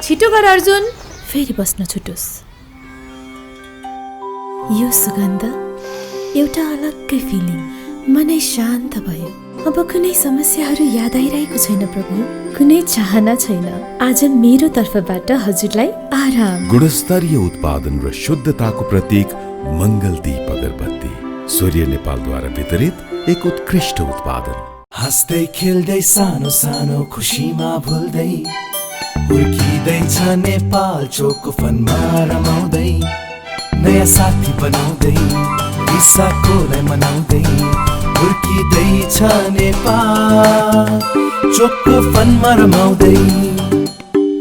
छिटो गर अर्जुन, फेरि बस्न छुटोस्। यो सुगन्ध एउटा अलग्गै फिलिङ, मनै शान्त भयो। अब कुनै समस्याहरू याद आइरहेको छैन प्रभु, कुनै चाहना छैन। आज मेरो तर्फबाट हजुरलाई आराम। गुणस्तरीय उत्पादन र शुद्धताको प्रतीक मङ्गलदीप अगरबत्ती, सूर्य नेपालद्वारा वितरित एक उत्कृष्ट उत्पादन। हाँस्दै खेल्दै सानो सानो खुसीमा भुल्दै हुर्किँदैछ नेपाल चोको फनमा रमाउँदै, नयाँ साथी बनाउँदै रिसाकोलाई मनाउँदै हुर्किँदैछ नेपाल चोको फनमा रमाउँदै।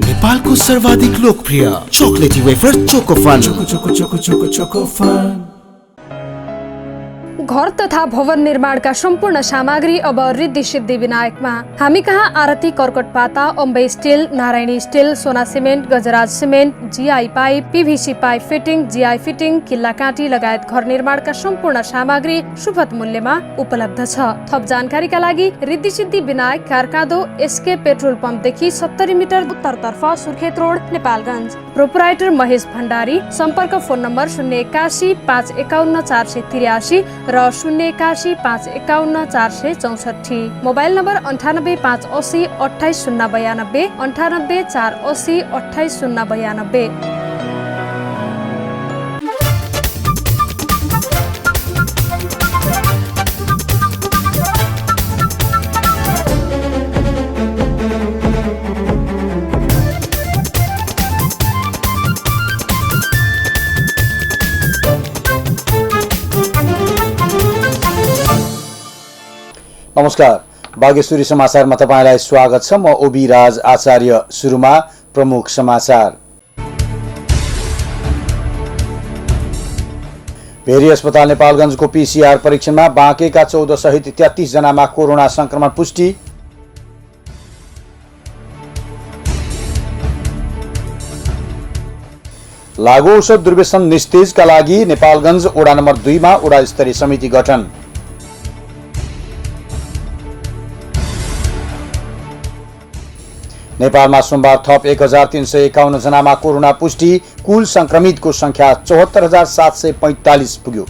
नेपालको सर्वाधिक लोकप्रिय चोकलेटी wafer choco fun. Choco choco choco choco choco fun. घर तथा भवन निर्माणका सम्पूर्ण सामग्री अब रिद्धि सिद्धि विनायकमा। हामी कहाँ आरती, कर्कट पाता, Ambe steel, Narayani steel, Sona cement, Gajraj cement, GI pipe, PVC pipe fitting, GI fitting, किल्ला काँटी लगायत घर निर्माणका सम्पूर्ण सामग्री सुपथ मूल्यमा उपलब्ध छ। थप जानकारीका लागि Riddhi Siddhi Vinayak, कारकादो, SK petrol पम्पदेखि 70 metre उत्तरतर्फ, सुर्खेत रोड, नेपालगञ्ज। प्रोपराइटर महेश भण्डारी। सम्पर्क फोन नम्बर 081 551 483 र 081 551 464। Mobile number 98 580 28092, 98 480 28092। नमस्कार, बागेश्वरी समाचारमा तपाईलाई स्वागत छ। म ओबी राज आचार्य। सुरुमा प्रमुख समाचार। भेरी अस्पताल नेपालगञ्जको पीसीआर परीक्षणमा बाँकेका 14 सहित 33 जनामा कोरोना संक्रमण पुष्टि। लागु औषध दुर्व्यसन निस्तेजका लागि नेपालगञ्ज वडा नम्बर 2 मा वडा स्तरीय समिति गठन। नेपालमा सोमबार थप 1351 जनामा कोरोना पुष्टि। कुल संक्रमितको संख्या 74745 पुग्यो।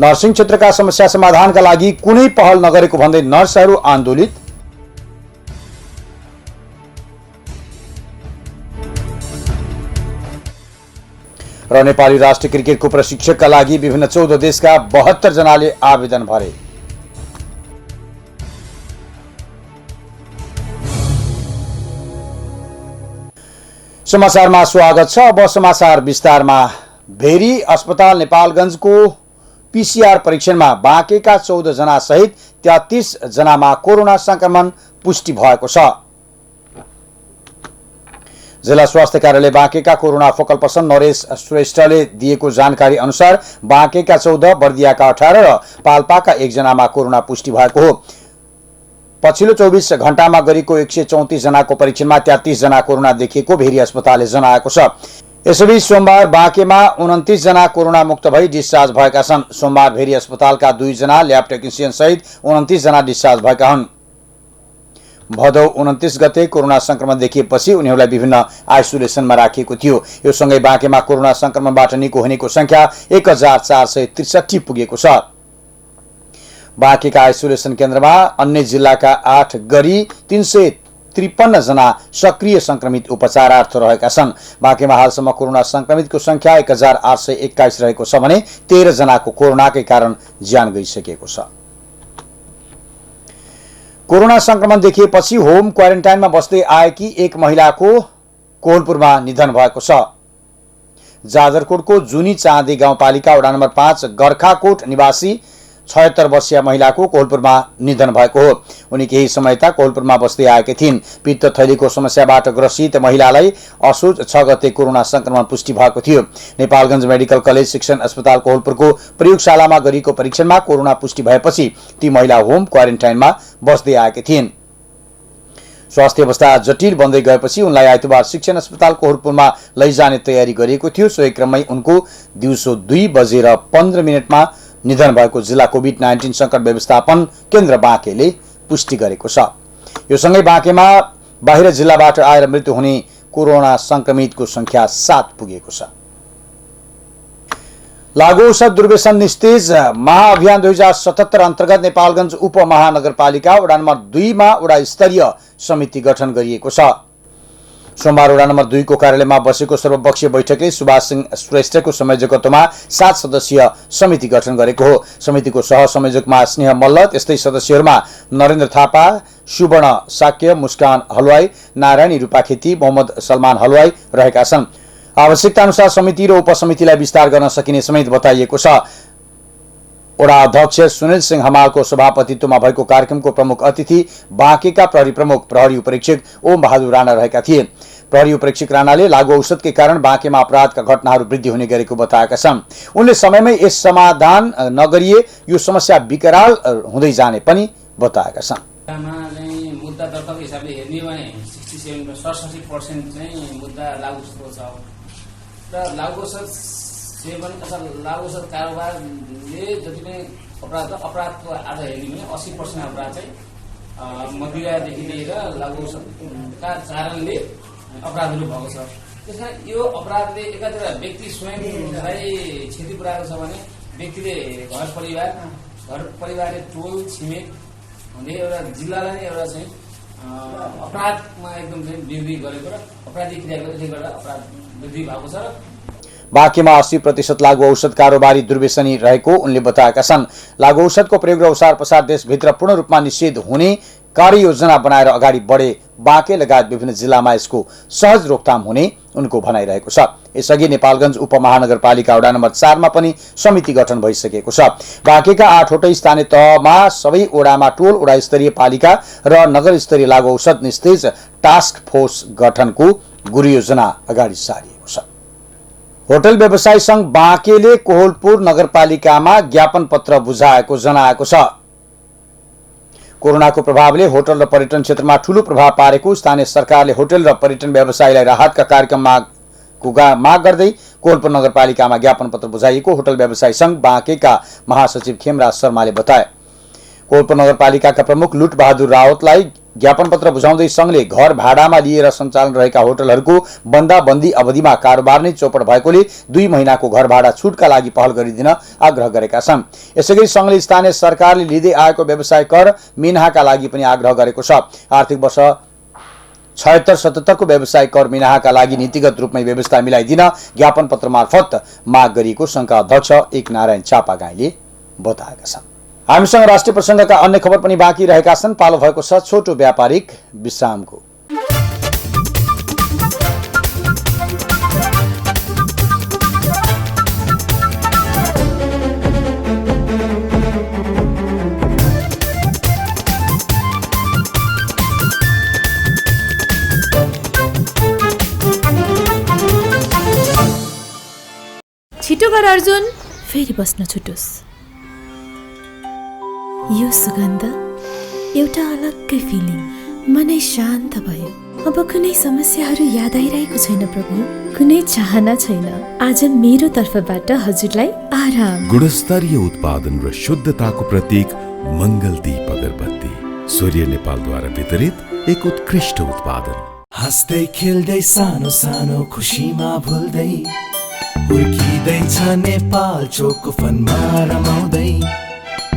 नर्सिङ क्षेत्रका समस्या समाधानका लागि कुनै पहल नगरेको भन्दै नर्सहरू आन्दोलित। र नेपाली राष्ट्रिय क्रिकेटको प्रशिक्षकका लागि विभिन्न 14 देशका 72 जनाले आवेदन भरे। समाचारमा स्वागत छ। अब समाचार विस्तारमा। भेरी अस्पताल नेपालगञ्जको पीसीआर परीक्षणमा बाँकेका 14 जना सहित 33 जनामा कोरोना संक्रमण पुष्टि भएको छ। जिल्ला स्वास्थ्य कार्यालय बाँकेका कोरोना फोकल पर्सन नरेश श्रेष्ठले दिएको जानकारी अनुसार बाँकेका 14, बर्दियाका 18 र पाल्पाका 1 जनामा कोरोना पुष्टि भएको हो। पछिल्लो 24 घण्टामा गरेको 134 जनाको परीक्षणमा 33 जना कोरोना देखिएको भेरी अस्पतालले जनाएको छ। यसैबीच सोमबार बाँकेमा 29 जना कोरोना मुक्त भई डिस्चार्ज भएका छन्। सोमबार भेरी अस्पतालका 2 जना ल्याब टेक्निसियन सहित 29 जना डिस्चार्ज भएका हुन्। भदौ 29 गते कोरोना संक्रमण देखिएपछि उनीहरूलाई विभिन्न आइसोलेसनमा राखिएको थियो। यो सँगै बाँकेमा कोरोना संक्रमणबाट निको हुनेको संख्या 1463 पुगेको छ। बाँकेका आइसोलेसन केन्द्रमा अन्य जिल्लाका 8 गरी 353 जना सक्रिय संक्रमित उपचारार्थ रहेका छन्। बाँकेमा हालसम्म कोरोना संक्रमितको संख्या 1821 रहेको छ भने 13 जनाको कोरोनाकै कारण ज्यान गइसकेको छ। कोरोना संक्रमण देखिएपछि होम क्वारेन्टाइनमा बस्दै आएकी एक महिलाको कोहलपुरमा निधन भएको छ। जाजरकोटको जुनी चाँदी गाउँपालिका वडा नम्बर 5 गर्खाकोट निवासी 76 वर्षीय महिलाको कोहलपुरमा निधन भएको हो। उनी केही समयता कोहलपुरमा बस्दै आएकी थिइन्। पित्त थैलीको समस्याबाट ग्रसित महिलालाई असोज 6 गते कोरोना संक्रमण पुष्टि भएको थियो। नेपालगञ्ज मेडिकल कलेज शिक्षण अस्पताल कोहलपुरको प्रयोगशालामा गरिएको परीक्षणमा कोरोना पुष्टि भएपछि ती महिला होम क्वारेन्टाइनमा बस्दै आएकी थिइन्। स्वास्थ्य अवस्था जटिल बन्दै गएपछि उनलाई आइतबार शिक्षण अस्पताल कोहलपुरमा लैजाने तयारी गरिएको थियो। सोही क्रममै उनको दिउँसो 2:15 निधन भएको जिल्ला कोभिड-19 संकट व्यवस्थापन केन्द्र बाँकेले पुष्टि गरेको छ। यो सँगै बाँकेमा बाहिर जिल्लाबाट आएर मृत्यु हुने कोरोना संक्रमितको संख्या 7 पुगेको छ। लागु औषध दुर्व्यसन निस्तेज महाअभियान 2077 अन्तर्गत नेपालगञ्ज उपमहानगरपालिका वडा नम्बर 2 मा वडा स्तरीय समिति गठन गरिएको छ। सोमबार वडा नम्बर 2 को कार्यालयमा बसेको सर्वपक्षीय बैठकले सुभाष सिंह श्रेष्ठको संयोजकत्वमा 7 सदस्यीय समिति गठन गरेको हो। समितिको सहसंयोजकमा स्नेह मल्ल, त्यस्तै सदस्यहरूमा नरेन्द्र थापा, सुवर्ण साक्य, मुस्कान हलवाई, नारायणी रूपाखेती, मोहम्मद सलमान हलवाई रहेका छन्। आवश्यकता अनुसार समिति र उपसमितिलाई विस्तार गर्न सकिने समेत बताइएको छ। वडा अध्यक्ष सुनिल सिंह हमालको सभापतित्वमा भएको कार्यक्रमको प्रमुख अतिथि बाँकेका प्रहरी प्रमुख प्रहरी उपरीक्षक ओम बहादुर राणा रहेका थिए। प्रहरी उपरीक्षक राणाले लागु औषधकै कारण बाँकेमा अपराधका घटनाहरू वृद्धि हुने गरेको बताएका छन्। उनले समयमै यस समाधान नगरिए यो समस्या विकराल हुँदै जाने पनि बताएका छन्। मुद्दा दर्ताको हिसाबले हेर्ने भने 67% चाहिँ मुद्दा लागु औषधको छ र लागु औषध सेवन अथवा लागु औषध कारोबारले जति पनि अपराधको आधार हेर्ने भने 80% अपराध चाहिँ मदिरादेखि लिएर लागु औषधका कारणले अपराधहरू भएको छ। त्यसमा यो अपराधले एकातिर व्यक्ति स्वयंलाई क्षति पुर्याएको छ भने व्यक्तिले घर परिवारले टोल छिमेक हुने एउटा जिल्लालाई नै एउटा चाहिँ अपराधमा एकदम चाहिँ वृद्धि गरेको र अपराधिक क्रियाकलापले गर्दा अपराध वृद्धि भएको छ। बाँकेमा 80% लागु औषध कारोबारी दुर्व्यसनी रहेको उनले बताएका छन्। लागु औषधको प्रयोग र ओसार पसार देशभित्र पूर्ण रूपमा निषेध हुने कार्ययोजना बनाएर अगाडि बढे बाँके लगायत विभिन्न जिल्लामा यसको सहज रोकथाम हुने उनको भनाइरहेको छ। यसअघि नेपालगञ्ज उपमहानगरपालिका वडा नम्बर 4 मा पनि समिति गठन भइसकेको छ। बाँकेका 8 वटै स्थानीय तहमा सबै वडामा टोल वडा स्तरीय पालिका र नगर स्तरीय लागु औषध निस्तेज टास्क फोर्स गठनको गुरुयोजना अगाडि सारिएको छ। होटल व्यवसायी संघ बाँकेले कोहलपुर नगरपालिकामा ज्ञापन पत्र बुझाएको जनाएको छ। कोरोनाको प्रभावले होटल र पर्यटन क्षेत्रमा ठूलो प्रभाव पारेको स्थानीय सरकारले होटल र पर्यटन व्यवसायीलाई राहतका कार्यक्रममा माग गर्दै कोहलपुर नगरपालिकामा ज्ञापन पत्र बुझाइएको होटल व्यवसायी संघ बाँकेका महासचिव खेमराज शर्माले बताए। कोहलपुर नगरपालिकाका प्रमुख लुट बहादुर रावतलाई ज्ञापन पत्र बुझाउँदै संघले घर भाडामा लिएर सञ्चालन रहेका होटलहरूको बन्दाबन्दी अवधिमा कारोबार नै चौपट भएकोले 2 महिनाको घर भाडा छुटका लागि पहल गरिदिन आग्रह गरेका छन्। यसैगरी संघले स्थानीय सरकारले लिँदै आएको व्यवसाय कर मिनाहाका लागि पनि आग्रह गरेको छ। आर्थिक वर्ष 76-77 को व्यवसाय कर मिनाहाका लागि नीतिगत रूपमै व्यवस्था मिलाइदिन ज्ञापन पत्र मार्फत माग गरिएको संघका अध्यक्ष एक नारायण चापागाईले बताएका छन्। हामीसँग राष्ट्रिय प्रसङ्गका अन्य खबर पनि बाँकी रहेका छन्। पालो भएको छ छोटो व्यापारिक विश्रामको। छिटो गर अर्जुन, फेरि बस्न छुटोस्। यो सुगन्ध एउटा अलग्गै फिलिङ, मनै शान्त भयो। अब कुनै समस्याहरू याद आइरहेको छैन प्रभु, कुनै चाहना छैन। आज मेरो तर्फबाट हजुरलाई आराम। गुणस्तरीय उत्पादन र शुद्धताको प्रतीक मंगलदीप अगरबत्ती, सूर्य नेपालद्वारा वितरित एक उत्कृष्ट उत्पादन। हाँस्दै खेल्दै सानो सानो खुसीमा भुल्दै हुर्किँदैछ नेपाल चोको फनमा रमाउँदै,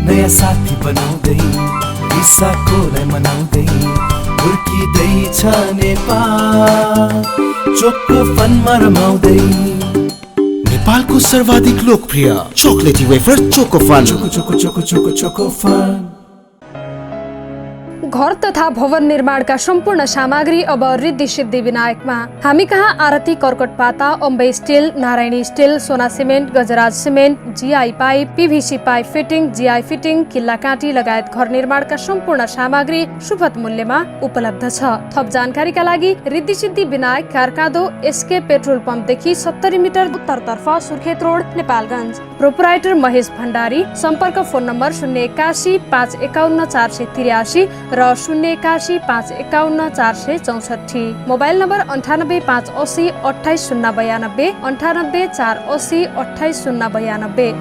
नयाँ साथी बनाउँदै विशाखोलाई मनाउँदै हुर्किँदैछ नेपाल चोको फनमा रमाउँदै। नेपालको सर्वाधिक लोकप्रिय चोकलेटी wafer Chocofun. Choco choco choco choco Chocofun. घर तथा भवन निर्माणका सम्पूर्ण सामग्री अब रिद्धि सिद्धि विनायकमा। हामी कहाँ आरती कर्कट पाता, Ambe steel, Narayani steel, Sona cement, Gajraj cement, GI pipe, PVC pipe fitting, GI fitting, किल्ला काँटी लगायत घर निर्माणका सम्पूर्ण सामग्री सुपथ मूल्यमा उपलब्ध छ। थप जानकारीका लागि Riddhi Siddhi Vinayak कारकादो SK petrol पम्पदेखि 70 metre उत्तरतर्फ सुर्खेत रोड, नेपालगञ्ज। प्रोपराइटर महेश भण्डारी। सम्पर्क फोन नम्बर 081 551 483 र 081 551 464। Mobile number 98 580 28 092, 98 480 28 092।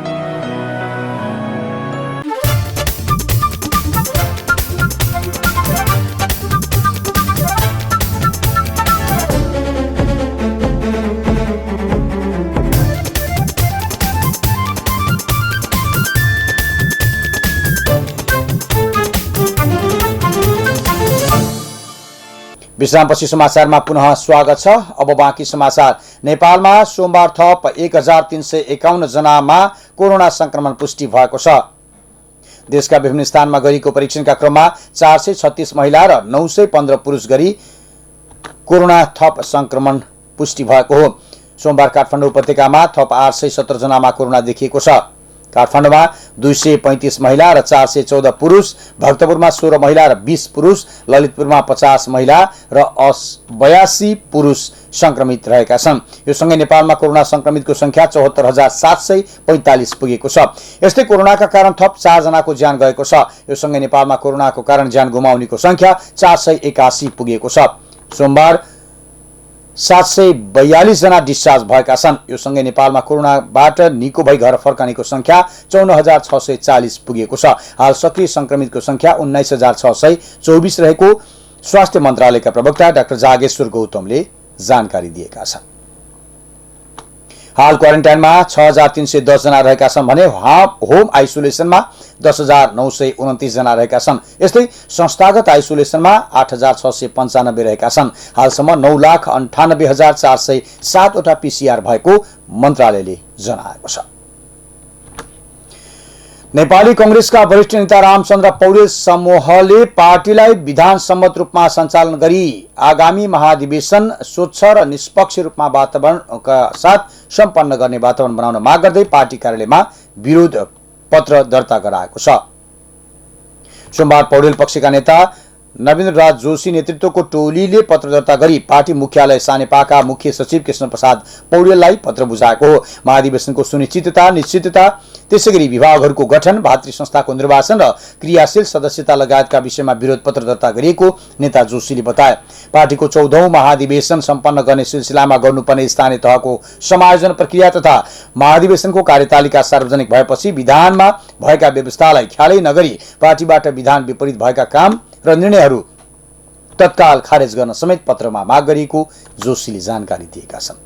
विश्रामपछि समाचारमा पुनः स्वागत छ। अब बाँकी समाचार। नेपालमा सोमबार थप 1351 जनामा कोरोना संक्रमण पुष्टि भएको छ। देशका विभिन्न स्थानमा गरिएको परीक्षणका क्रममा 436 महिला र 915 पुरुष गरी कोरोना थप संक्रमण पुष्टि भएको हो। सोमबार काठमाडौँ उपत्यकामा थप 817 जनामा कोरोना देखिएको छ। काठमाडौँमा 235 महिला र 414 पुरुष, भक्तपुरमा 16 महिला र 20 पुरुष, ललितपुरमा 50 महिला र 82 पुरुष संक्रमित रहेका छन्। यो सँगै नेपालमा कोरोना संक्रमितको संख्या 74,745 पुगेको छ। यस्तै कोरोनाका कारण थप 4 जनाको ज्यान गएको छ। यो सँगै नेपालमा कोरोनाको कारण ज्यान गुमाउनेको संख्या 481 पुगेको छ। सोमबार 742 जना डिस्चार्ज भएका छन्। यो सँगै नेपालमा कोरोनाबाट निको भई घर फर्कनेको संख्या 54,640 पुगेको छ। हाल सक्रिय संक्रमितको संख्या 19,624 रहेको स्वास्थ्य मन्त्रालयका प्रवक्ता डाक्टर जागेश्वर गौतमले जानकारी दिएका छन्। हाल क्वारेन्टाइनमा 6,310 जना रहेका छन् भने होम आइसोलेसनमा 10,929 जना रहेका छन्। यस्तै संस्थागत आइसोलेसनमा 8,695 रहेका छन्। हालसम्म 9,98,407 वटा PCR भएको मन्त्रालयले जनाएको छ। नेपाली कांग्रेसका वरिष्ठ नेता रामचन्द्र पौडेल समूहले पार्टीलाई विधान सम्मत रूपमा सञ्चालन गरी आगामी महाधिवेशन स्वच्छ र निष्पक्ष रूपमा वातावरणका साथ सम्पन्न गर्ने वातावरण बनाउन माग गर्दै पार्टी कार्यालयमा विरोध पत्र दर्ता गराएको छ। सोमबार पौडेल पक्षका नेता नवीन राज जोशी नेतृत्वको टोलीले पत्र दर्ता गरी पार्टी मुख्यालय सानेपाका मुख्य सचिव कृष्ण प्रसाद पौडेललाई पत्र बुझाएको हो। महाधिवेशनको सुनिश्चितता, निश्चितता, त्यसैगरी विभागहरूको गठन, भातृ संस्थाको निर्वाचन र क्रियाशील सदस्यता लगायतका विषयमा विरोध पत्र दर्ता गरिएको नेता जोशीले बताए। पार्टीको 14औं महाधिवेशन सम्पन्न गर्ने सिलसिलामा गर्नुपर्ने स्थानीय तहको समायोजन प्रक्रिया तथा महाधिवेशनको कार्यतालिका सार्वजनिक भएपछि विधानमा भएका व्यवस्थालाई ख्यालै नगरी पार्टीबाट विधान विपरीत भएका काम र निर्णयहरू तत्काल खारेज गर्न समेत पत्रमा माग गरिएको जोशीले जानकारी दिएका छन्।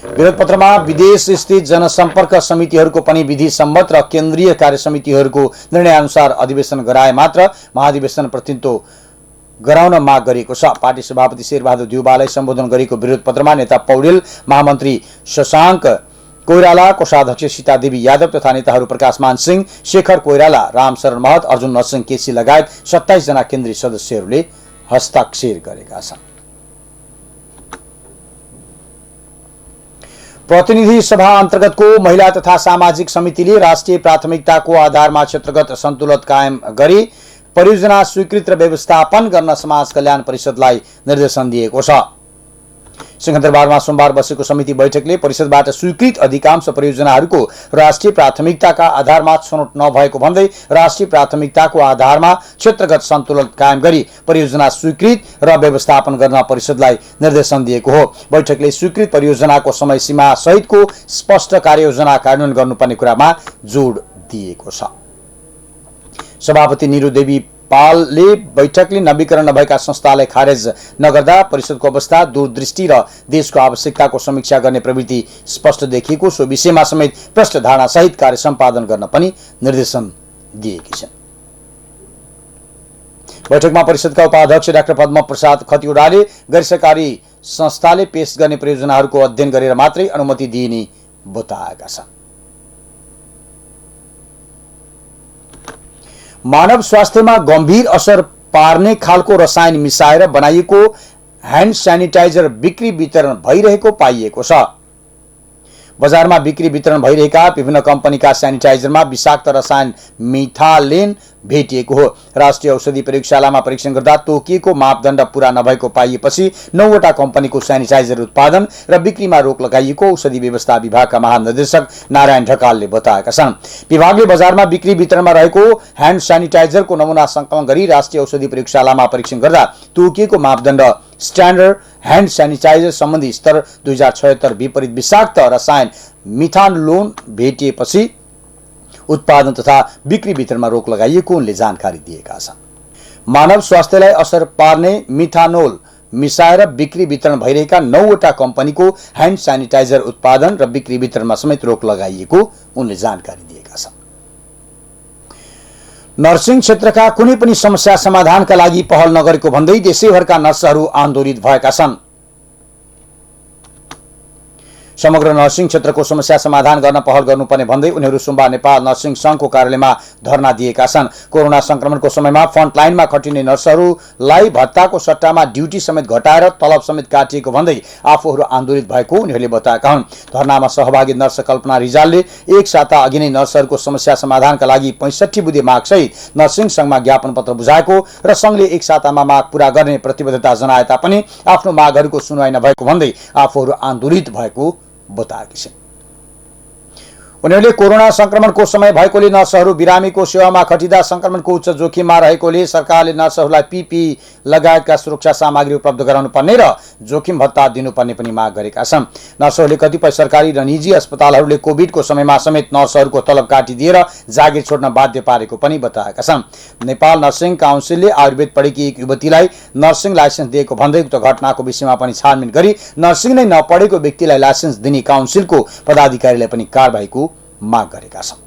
विरोध पत्रमा विदेश स्थित जनसम्पर्क समितिहरूको पनि विधि सम्मत र केन्द्रीय कार्य समितिहरूको निर्णयअनुसार अधिवेशन गराए मात्र महाधिवेशन प्रतिनिधित्व गराउन माग गरिएको छ। पार्टी सभापति शेरबहादुर देउवालाई सम्बोधन गरेको विरोध पत्रमा नेता पौडेल, महामन्त्री शशाङ्क कोइराला, कोषाध्यक्ष सीतादेवी यादव तथा नेताहरू प्रकाशमान सिंह, शेखर कोइराला, रामशरण महत, अर्जुन नरसिंह केसी लगायत 27 जना केन्द्रीय सदस्यहरूले हस्ताक्षर गरेका छन्। प्रतिनिधि सभा अन्तर्गतको महिला तथा सामाजिक समितिले राष्ट्रिय प्राथमिकताको आधारमा क्षेत्रगत सन्तुलन कायम गरी परियोजना स्वीकृत र व्यवस्थापन गर्न समाज कल्याण परिषदलाई निर्देशन दिएको छ। सिंहदरबारमा सोमबार बसेको समिति बैठकले परिषदबाट स्वीकृत अधिकांश परियोजनाहरूको राष्ट्रिय प्राथमिकताका आधारमा छनौट नभएको भन्दै राष्ट्रिय प्राथमिकताको आधारमा क्षेत्रगत सन्तुलन कायम गरी परियोजना स्वीकृत र व्यवस्थापन गर्न परिषदलाई निर्देशन दिएको हो। बैठकले स्वीकृत परियोजनाको समय सीमा सहितको स्पष्ट कार्ययोजना कार्यान्वयन गर्नुपर्ने कुरामा जोड दिएको छ। सभापति निरु देवी पालले बैठकले नवीकरण नभएका संस्थालाई खारेज नगर्दा परिषदको अवस्था, दूरदृष्टि र देशको आवश्यकताको समीक्षा गर्ने प्रवृत्ति स्पष्ट देखिएको, सो विषयमा समेत प्रष्ट धारणा सहित कार्य सम्पादन गर्न पनि निर्देशन दिएकी छन्। बैठकमा परिषदका उपाध्यक्ष डाक्टर पद्म प्रसाद खतिवड़ाले गैर सरकारी संस्थाले पेश गर्ने परियोजनाहरूको अध्ययन गरेर मात्रै अनुमति दिइने बताएका छन्। मानव स्वास्थ्यमा गम्भीर असर पार्ने खालको रसायन मिसाएर बनाइएको ह्यान्ड स्यानिटाइजर बिक्री वितरण भइरहेको पाइएको छ। बजारमा बिक्री वितरण भइरहेका विभिन्न कम्पनीका स्यानिटाइजरमा विषाक्त रसायन मिथालेन भेटिएको हो। राष्ट्रिय औषधि प्रयोगशालामा परीक्षण गर्दा तोकिएको मापदण्ड पूरा नभएको पाइएपछि 9 वटा कम्पनीको स्यानिटाइजर उत्पादन र बिक्रीमा रोक लगाइएको औषधि व्यवस्था विभागका महानिर्देशक नारायण ढकालले बताएका छन्। विभागले बजारमा बिक्री वितरणमा रहेको ह्यान्ड स्यानिटाइजरको नमुना संकलन गरी राष्ट्रिय औषधि प्रयोगशालामा परीक्षण गर्दा तोकिएको मापदण्ड स्ट्यान्डर्ड ह्यान्ड स्यानिटाइजर सम्बन्धी स्तर 2076 विपरीत विषाक्त रसायन मिथानलोन भेटिएपछि उत्पादन तथा बिक्री वितरणमा रोक लगाइएको उनले जानकारी दिएका छन्। मानव स्वास्थ्यलाई असर पार्ने मिथानोल मिसाएर बिक्री वितरण भइरहेका 9 वटा कम्पनीको ह्यान्ड स्यानिटाइजर उत्पादन र बिक्री वितरणमा समेत रोक लगाइएको उनले जानकारी दिएका छन्। नर्सिङ क्षेत्रका कुनै पनि समस्या समाधानका लागि पहल नगरेको भन्दै देशैभरका नर्सहरू आन्दोलित भएका छन्। समग्र नर्सिङ क्षेत्रको समस्या समाधान गर्न पहल गर्नुपर्ने भन्दै उनीहरू सोमबार नेपाल नर्सिङ संघको कार्यालयमा धरना दिएका छन्। कोरोना संक्रमणको समयमा फ्रन्टलाइनमा खटिने नर्सहरूलाई भत्ताको सट्टामा ड्युटी समेत घटाएर तलब समेत काटिएको भन्दै आफूहरू आन्दोलित भएको उनीहरूले बताएका हुन्। धरनामा सहभागी नर्स कल्पना रिजालले एक साता अघि नै नर्सहरूको समस्या समाधानका लागि 65 बुँदे मागसहित नर्सिङ संघमा ज्ञापन पत्र बुझाएको र संघले एक सातामा माग पूरा गर्ने प्रतिबद्धता जनाए तापनि आफ्नो मागहरूको सुनवाई नभएको भन्दै आफूहरू आन्दोलित भएको बताएकी छिन्। उनीहरूले कोरोना संक्रमणको समय भएकोले नर्सहरू बिरामीको सेवामा खटिँदा संक्रमणको उच्च जोखिममा रहेकोले सरकारले नर्सहरूलाई पीपीई लगायतका सुरक्षा सामग्री उपलब्ध गराउनु पर्ने र जोखिम भत्ता दिनुपर्ने पनि माग गरेका छन्। नर्सहरूले कतिपय सरकारी र निजी अस्पतालहरूले कोभिडको समयमा समेत नर्सहरूको तलब काटिदिएर जागिर छोड्न बाध्य पारेको पनि बताएका छन्। नेपाल नर्सिङ काउन्सिलले आयुर्वेद पढेकी एक युवतीलाई नर्सिङ लाइसेन्स दिएको भन्दै उक्त घटनाको विषयमा पनि छानबिन गरी नर्सिङ नै नपढेको व्यक्तिलाई लाइसेन्स दिने काउन्सिलको पदाधिकारीलाई पनि कारबाहीको माग गरेका छन्।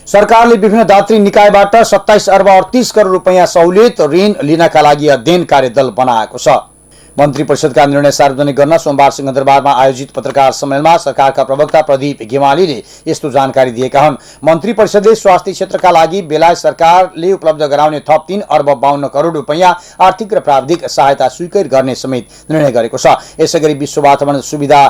सरकारले विभिन्न दात्री निकायबाट 27 अर्ब 38 करोड रुपैयाँ सहुलियत ऋण लिनका लागि अध्ययन कार्यदल बनाएको छ। मन्त्री परिषदका निर्णय सार्वजनिक गर्न सोमबार सिंहदरबारमा आयोजित पत्रकार सम्मेलनमा सरकारका प्रवक्ता प्रदीप गेवालीले यस्तो जानकारी दिएका हुन्। मन्त्री परिषदले स्वास्थ्य क्षेत्रका लागि बेलायत सरकारले उपलब्ध गराउने थप 3 अर्ब 52 करोड रुपैयाँ आर्थिक र प्राविधिक सहायता स्वीकार गर्ने समेत निर्णय गरेको छ। यसैगरी विश्व वातावरण सुविधा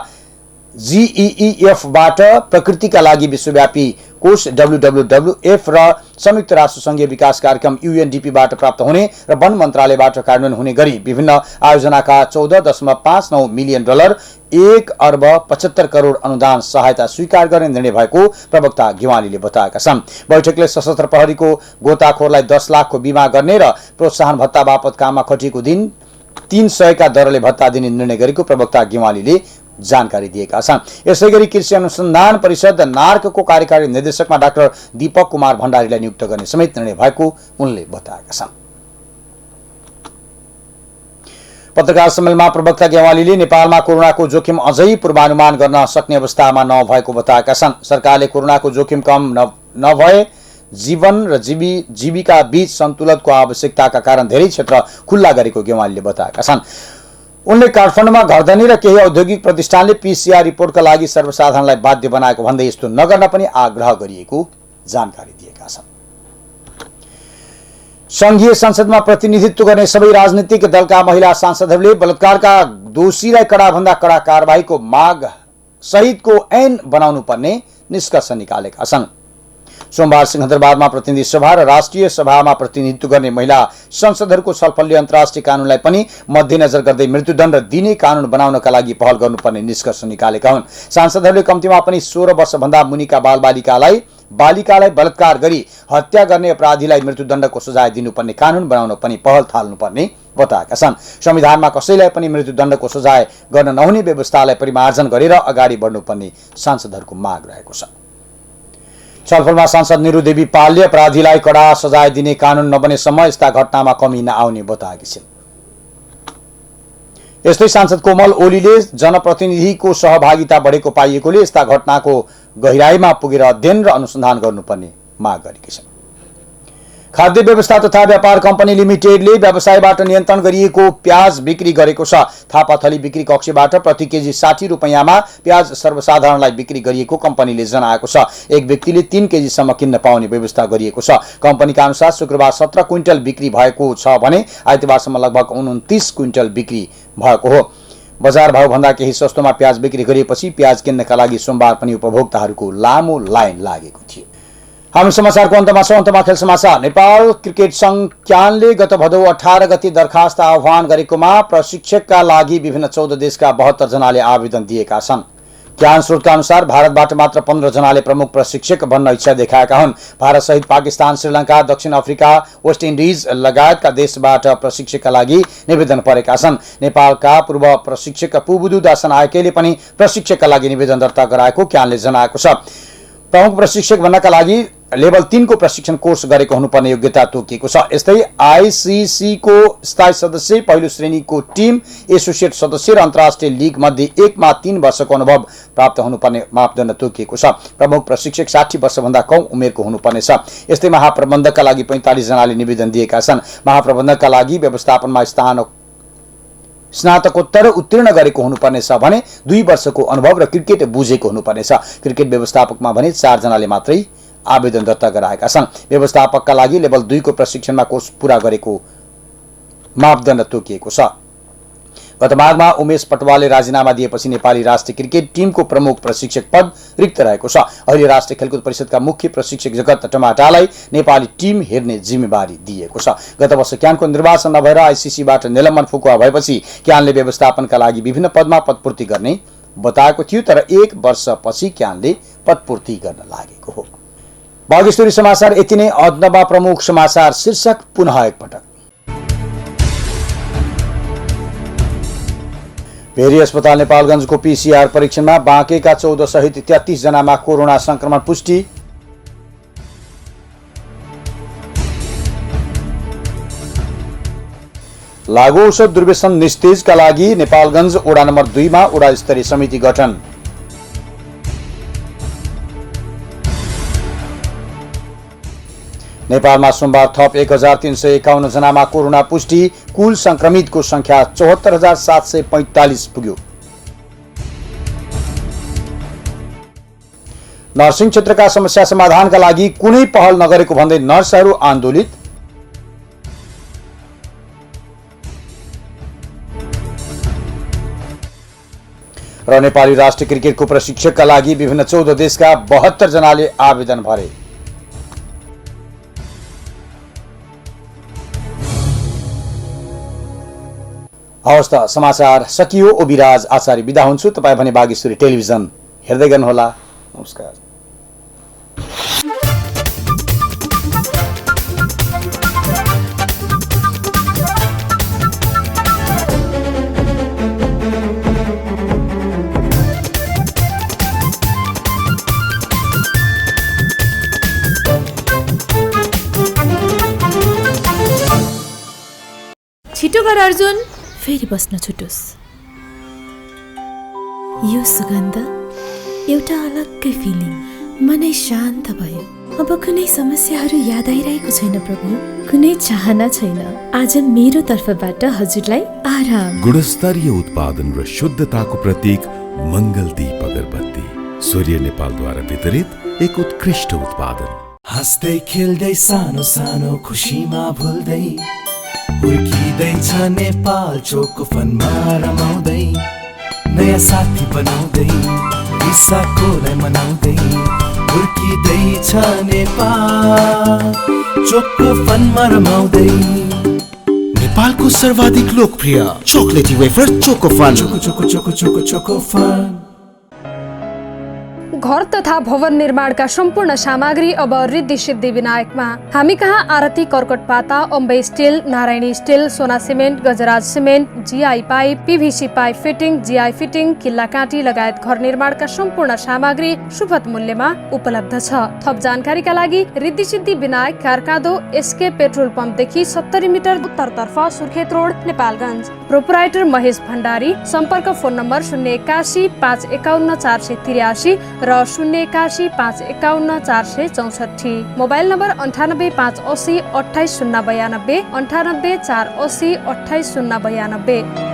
GEEF-बाट प्रकृतिका लागि विश्वव्यापी कोष WWF र संयुक्त राष्ट्र संघीय विकास कार्यक्रम UNDP-बाट प्राप्त हुने र वन मन्त्रालयबाट कार्यान्वयन हुने गरी विभिन्न आयोजनाका 14.59 मिलियन डलर 1 अर्ब 75 करोड अनुदान सहायता स्वीकार गर्ने निर्णय भएको प्रवक्ता गेवालीले बताएका छन्। बैठकले सशस्त्र प्रहरीको गोताखोरलाई 10 लाखको बिमा गर्ने र प्रोत्साहन भत्ता बापत काममा खटिएको दिन 300 का दरले भत्ता दिने निर्णय गरेको प्रवक्ता गेवालीले जानकारी दिएका छन्। यसैगरी कृषि अनुसन्धान परिषद नार्कको कार्यकारी निर्देशकमा डाक्टर दीपक कुमार भण्डारीलाई नियुक्त गर्ने समेत निर्णय भएको उनले बताएका छन्। पत्रकार सम्मेलनमा प्रवक्ता गेवालीले नेपालमा कोरोनाको जोखिम अझै पूर्वानुमान गर्न सक्ने अवस्थामा नभएको बताएका छन्। सरकारले कोरोनाको जोखिम कम नभए जीवन र जीविका बीच सन्तुलनको आवश्यकताका कारण धेरै क्षेत्र खुल्ला गरेको गेवालीले बताएका छन्। उनले काठमाडौँमा घरधनी र केही औद्योगिक प्रतिष्ठानले PCR रिपोर्टका लागि सर्वसाधारणलाई बाध्य बनाएको भन्दै यस्तो नगर्न पनि आग्रह गरिएको जानकारी दिएका छन्। संघीय संसदमा प्रतिनिधित्व गर्ने सबै राजनीतिक दलका महिला सांसदहरूले बलात्कारका दोषीलाई कडाभन्दा कडा कारबाहीको माग सहितको ऐन बनाउनु पर्ने निष्कर्ष निकालेका छन्। सोमबार सिंहदरबारमा प्रतिनिधि सभा र राष्ट्रिय सभामा प्रतिनिधित्व गर्ने महिला संसदहरूको छलफलले अन्तर्राष्ट्रिय कानूनलाई पनि मध्यनजर गर्दै मृत्युदण्ड दिने कानून बनाउनका लागि पहल गर्नुपर्ने निष्कर्ष निकालेका हुन्। सांसदहरूले कम्तीमा पनि 16 वर्षभन्दा मुनिका बालिकालाई बलात्कार गरी हत्या गर्ने अपराधीलाई मृत्युदण्डको सजाय दिनुपर्ने कानून बनाउन पनि पहल थाल्नुपर्ने बताएका छन्। संविधानमा कसैलाई पनि मृत्युदण्डको सजाय गर्न नहुने व्यवस्थालाई परिमार्जन गरेर अगाडि बढ्नुपर्ने सांसदहरूको माग रहेको छ। छलफलमा सांसद निरुदेवी पालले अपराधीलाई कडा सजाय दिने कानून नबनेसम्म यस्ता घटनामा कमी नआउने बताएकी छिन्। यस्तै सांसद कोमल ओलीले जनप्रतिनिधिको सहभागिता बढेको पाइएकोले यस्ता घटनाको गहिराईमा पुगेर अध्ययन र अनुसन्धान गर्नुपर्ने माग गरेकी छिन्। खाद्य व्यवस्था तथा व्यापार कम्पनी लिमिटेडले व्यवसायबाट नियन्त्रण गरिएको प्याज बिक्री गरेको छ। थापाथली बिक्री कक्षबाट प्रति केजी 60 रुपैयाँमा प्याज सर्वसाधारणलाई बिक्री गरिएको कम्पनीले जनाएको छ। एक व्यक्तिले 3 केजीसम्म किन्न पाउने व्यवस्था गरिएको छ। कम्पनीका अनुसार शुक्रबार 17 क्विन्टल बिक्री भएको छ भने आइतबारसम्म लगभग 29 क्विन्टल बिक्री भएको हो। बजार भावभन्दा केही सस्तोमा प्याज बिक्री गरिएपछि प्याज किन्नका लागि सोमबार पनि उपभोक्ताहरूको लामो लाइन लागेको थियो। हामी समाचारको अन्तमा छौं। अन्तमा खेल समाचार। नेपाल क्रिकेट संघ क्यानले गत भदौ 18 गते दरखास्त आह्वान गरेकोमा प्रशिक्षकका लागि विभिन्न 14 देशका 72 जनाले आवेदन दिएका छन्। क्यान स्रोतका अनुसार भारतबाट मात्र 15 जनाले प्रमुख प्रशिक्षक बन्न इच्छा देखाएका हुन्। भारत सहित पाकिस्तान, श्रीलङ्का, दक्षिण अफ्रिका, वेस्ट इन्डिज लगायतका देशबाट प्रशिक्षकका लागि निवेदन परेका छन्। नेपालका पूर्व प्रशिक्षक पुबुदु दासन आयकेले पनि प्रशिक्षकका लागि निवेदन दर्ता गराएको क्यानले जनाएको छ। प्रमुख प्रशिक्षक बन्नका लागि लेभल 3 को प्रशिक्षण कोर्स गरेको हुनुपर्ने योग्यता तोकिएको छ। यस्तै आईसीसी को स्थायी सदस्य, पहिलो श्रेणीको टिम, एसोसिएट सदस्य र अन्तर्राष्ट्रिय लिग मध्ये 1 मा 3 वर्षको अनुभव प्राप्त हुनुपर्ने मापदण्ड तोकिएको छ। प्रमुख प्रशिक्षक 60 वर्षभन्दा कम उमेरको हुनुपर्नेछ। यस्तै महाप्रबन्धकका लागि 45 जनाले निवेदन दिएका छन्। महाप्रबन्धकका लागि व्यवस्थापनमा स्नातकोत्तर उत्तीर्ण गरेको हुनुपर्नेछ भने 2 वर्षको अनुभव र क्रिकेट बुझेको हुनुपर्नेछ। क्रिकेट व्यवस्थापकमा भने 4 जनाले मात्रै आवेदन दर्ता गराएका छन्। व्यवस्थापकका लागि लेभल 2 को प्रशिक्षणमा कोर्स पूरा गरेको मापदण्ड तोकिएको छ। गत माघमा उमेश पटवालले राजीनामा दिएपछि नेपाली राष्ट्रिय क्रिकेट टिमको प्रमुख प्रशिक्षक पद रिक्त रहेको छ। अहिले राष्ट्रिय खेलकुद परिषदका मुख्य प्रशिक्षक जगत टमाटालाई नेपाली टिम हेर्ने जिम्मेवारी दिएको छ। गत वर्ष क्यानको निर्वाचन नभएर आईसीसीबाट निलम्बन फुकुवा भएपछि क्यानले व्यवस्थापनका लागि विभिन्न पदमा पदपूर्ति गर्ने बताएको थियो, तर 1 वर्षपछि क्यानले पदपूर्ति गर्न लागेको हो। बागेश्वरी समाचार यति नै। अदनबा प्रमुख समाचार शीर्षक पुनः एकपटक। भेरी अस्पताल नेपालगञ्जको पीसीआर परीक्षणमा बाँकेका 14 सहित 33 जनामा कोरोना संक्रमण पुष्टि। लागू औषध दुर्व्यसन निस्तेजका लागि नेपालगञ्ज वडा नम्बर 2 मा वडा स्तरीय समिति गठन। नेपालमा सोमबार थप 1351 जनामा कोरोना पुष्टि। कुल संक्रमितको संख्या 74,745 पुग्यो। नर्सिङ क्षेत्रका समस्या समाधानका लागि कुनै पहल नगरेको भन्दै नर्सहरू आन्दोलित। र नेपाली राष्ट्रिय क्रिकेटको प्रशिक्षकका लागि विभिन्न 14 देशका 72 जनाले आवेदन भरे। हवस् त, समाचार सकियो। ओबिराज आचार्य बिदा हुन्छु। तपाईँ भने बागेश्वरी टेलिभिजन हेर्दै गर्नुहोला। नमस्कार। छिटो गर अर्जुन, फेरि बस्न छुटोस्। यो सुगन्ध एउटा अलग्गै फिलिङ। मनै शान्त भयो। अब कुनै समस्याहरू याद आइरहेको छैन प्रभु, कुनै चाहना छैन। आज मेरो तर्फबाट हजुरलाई आराम। गुणस्तरीय उत्पादन र शुद्धताको प्रतीक मंगलदीप अगरबत्ती, सूर्य नेपालद्वारा वितरित एक उत्कृष्ट उत्पादन। हाँस्दै खेल्दै सानो सानो खुसीमा भुल्दै हुर्किँदैछ नेपाल चोको फनमा रमाउँदै, नयाँ साथी बनाउँदै रिसाकोलाई मनाउँदै हुर्किँदैछ नेपाल चोको फनमा रमाउँदै। नेपालको सर्वाधिक लोकप्रिय चोकलेटी wafer Chocofun. Choco choco choco choco Chocofun. घर तथा भवन निर्माणका सम्पूर्ण सामग्री अब रिद्धि सिद्धि विनायकमा। हामी कहाँ आरती कर्कट पाता, Ambe steel, Narayani steel, Sona cement, Gajraj cement, GI pipe, PVC pipe fitting, GI fitting, किल्ला काँटी लगायत घर निर्माणका सम्पूर्ण सामग्री सुपथ मूल्यमा उपलब्ध छ। थप जानकारीका लागि Riddhi Siddhi Vinayak, कारकाँदो, SK petrol पम्पदेखि 70 metre उत्तरतर्फ, सुर्खेत रोड, नेपालगञ्ज। प्रोपराइटर महेश भण्डारी। सम्पर्क फोन नम्बर 081 551 483 र 081 551 464। Mobile number 98 580 28 092, 98 480 28 092।